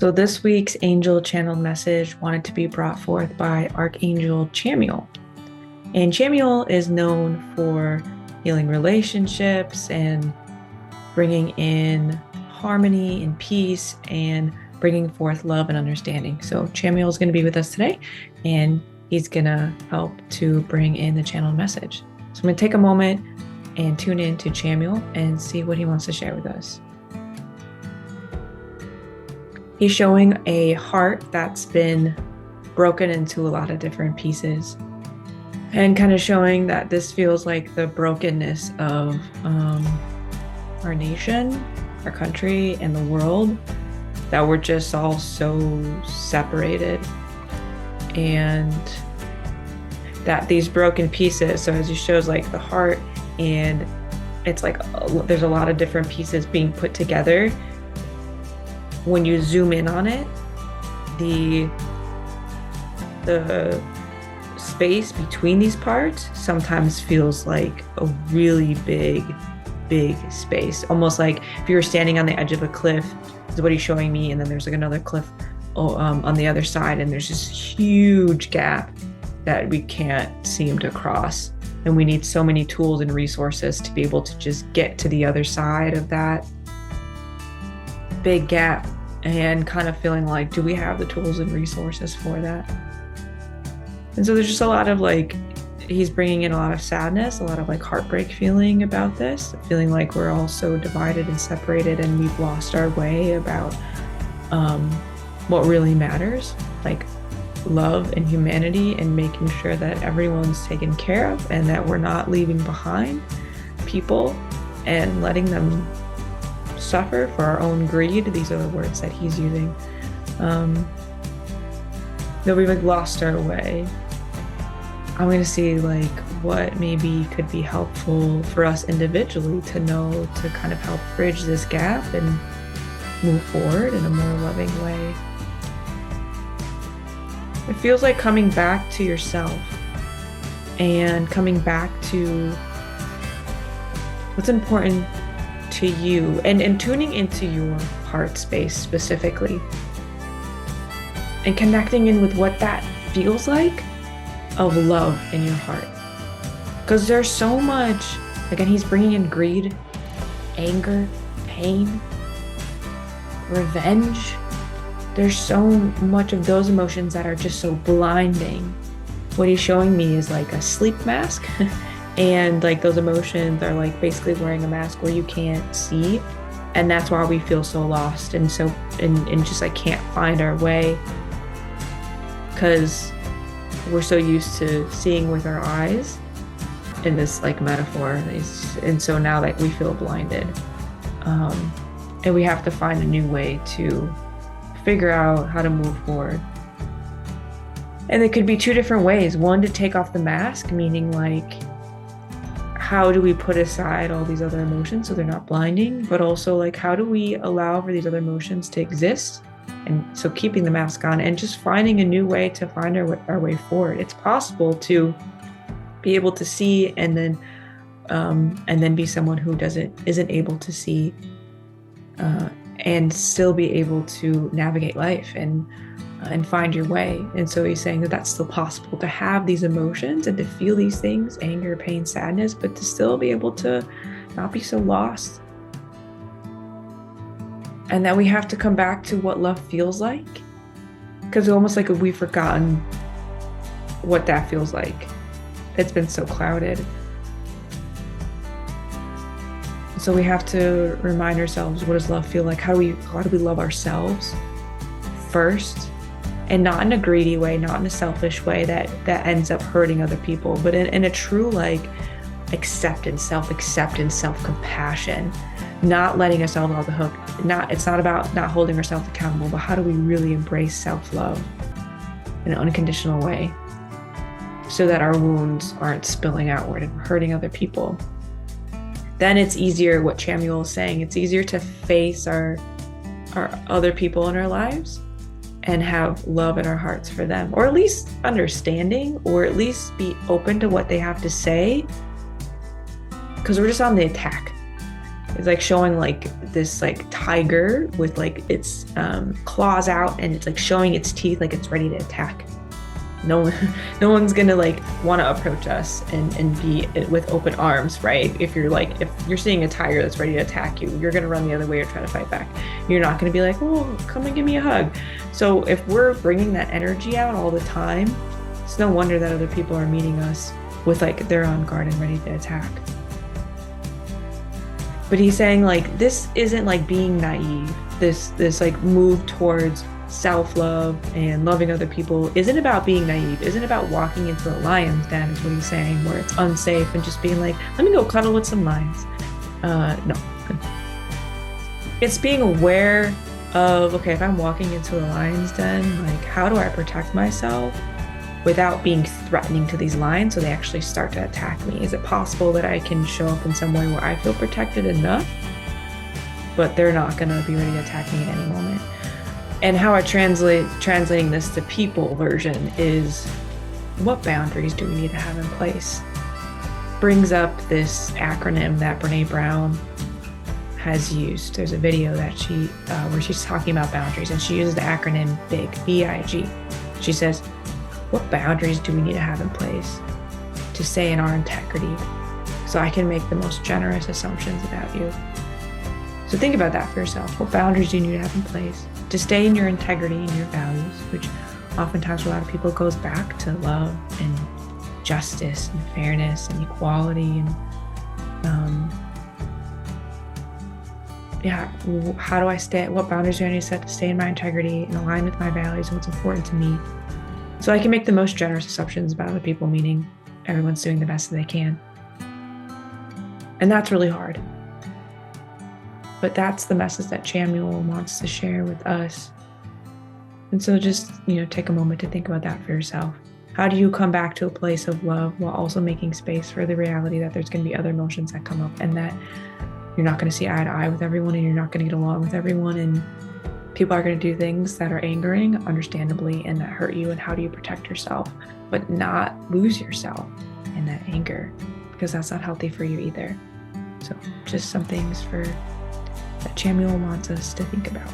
So this week's angel channel message wanted to be brought forth by Archangel Chamuel. And Chamuel is known for healing relationships and bringing in harmony and peace and bringing forth love and understanding. So Chamuel is going to be with us today, and he's going to help to bring in the channel message. So I'm going to take a moment and tune in to Chamuel and see what he wants to share with us. He's showing a heart that's been broken into a lot of different pieces, and kind of showing that this feels like the brokenness of our nation, our country, and the world, that we're just all so separated, and that these broken pieces, so as he shows like the heart, and it's like there's a lot of different pieces being put together. When you zoom in on it, the space between these parts sometimes feels like a really big space, almost like if you were standing on the edge of a cliff, is what he's showing me, and then there's like another cliff on the other side, and there's this huge gap that we can't seem to cross, and we need so many tools and resources to be able to just get to the other side of that big gap, and kind of feeling like, do we have the tools and resources for that? And so there's just a lot of like, he's bringing in a lot of sadness, a lot of like heartbreak feeling about this, feeling like we're all so divided and separated, and we've lost our way about what really matters, like love and humanity, and making sure that everyone's taken care of, and that we're not leaving behind people and letting them suffer for our own greed. These are the words that he's using. That we've like lost our way. I'm going to see like what maybe could be helpful for us individually to know, to kind of help bridge this gap and move forward in a more loving way. It feels like coming back to yourself and coming back to what's important to you, and tuning into your heart space specifically, and connecting in with what that feels like of love in your heart. Because there's so much, again, he's bringing in greed, anger, pain, revenge. There's so much of those emotions that are just so blinding. What he's showing me is like a sleep mask. And like those emotions are like basically wearing a mask where you can't see, and that's why we feel so lost and so and just like can't find our way, because we're so used to seeing with our eyes in this like metaphor, and so now like we feel blinded, and we have to find a new way to figure out how to move forward. And it could be two different ways. One, to take off the mask, meaning like, how do we put aside all these other emotions so they're not blinding? But also like, how do we allow for these other emotions to exist? And so keeping the mask on and just finding a new way to find our way forward. It's possible to be able to see and then be someone who isn't able to see, and still be able to navigate life and find your way. And so he's saying that that's still possible, to have these emotions and to feel these things, anger, pain, sadness, but to still be able to not be so lost. And that we have to come back to what love feels like, because it's almost like we've forgotten what that feels like. It's been so clouded. So we have to remind ourselves, what does love feel like? How do we love ourselves first? And not in a greedy way, not in a selfish way that ends up hurting other people, but in a true like acceptance, self-compassion, not letting ourselves off the hook. It's not about not holding ourselves accountable, but how do we really embrace self-love in an unconditional way, so that our wounds aren't spilling outward and hurting other people. Then it's easier, what Chamuel is saying, it's easier to face our other people in our lives and have love in our hearts for them, or at least understanding, or at least be open to what they have to say, because we're just on the attack. It's like showing like this like tiger with like its claws out, and it's like showing its teeth like it's ready to attack. No one's gonna like want to approach us and be with open arms, right? If you're seeing a tiger that's ready to attack you, you're gonna run the other way or try to fight back. You're not gonna be like, oh, come and give me a hug. So if we're bringing that energy out all the time, it's no wonder that other people are meeting us with like they're on guard and ready to attack. But he's saying like this isn't like being naive. This like move towards self-love and loving other people isn't about being naive, isn't about walking into the lion's den, is what he's saying, where it's unsafe and just being like, let me go cuddle with some lions. No. It's being aware of, okay, if I'm walking into the lion's den, like how do I protect myself without being threatening to these lions so they actually start to attack me? Is it possible that I can show up in some way where I feel protected enough, but they're not gonna be ready to attack me at any moment? And how I translating this to people version is, what boundaries do we need to have in place? Brings up this acronym that Brene Brown has used. There's a video that where she's talking about boundaries, and she uses the acronym BIG, B-I-G. She says, what boundaries do we need to have in place to stay in our integrity so I can make the most generous assumptions about you? So think about that for yourself. What boundaries do you need to have in place to stay in your integrity and your values, which oftentimes for a lot of people goes back to love and justice and fairness and equality and how do I stay, what boundaries do I need to set to stay in my integrity and align with my values and what's important to me so I can make the most generous assumptions about other people, meaning everyone's doing the best that they can. And that's really hard. But that's the message that Chamuel wants to share with us. And so just, take a moment to think about that for yourself. How do you come back to a place of love while also making space for the reality that there's going to be other emotions that come up, and that you're not going to see eye to eye with everyone, and you're not going to get along with everyone, and people are going to do things that are angering, understandably, and that hurt you, and how do you protect yourself, but not lose yourself in that anger, because that's not healthy for you either. So just some things that Chamuel wants us to think about.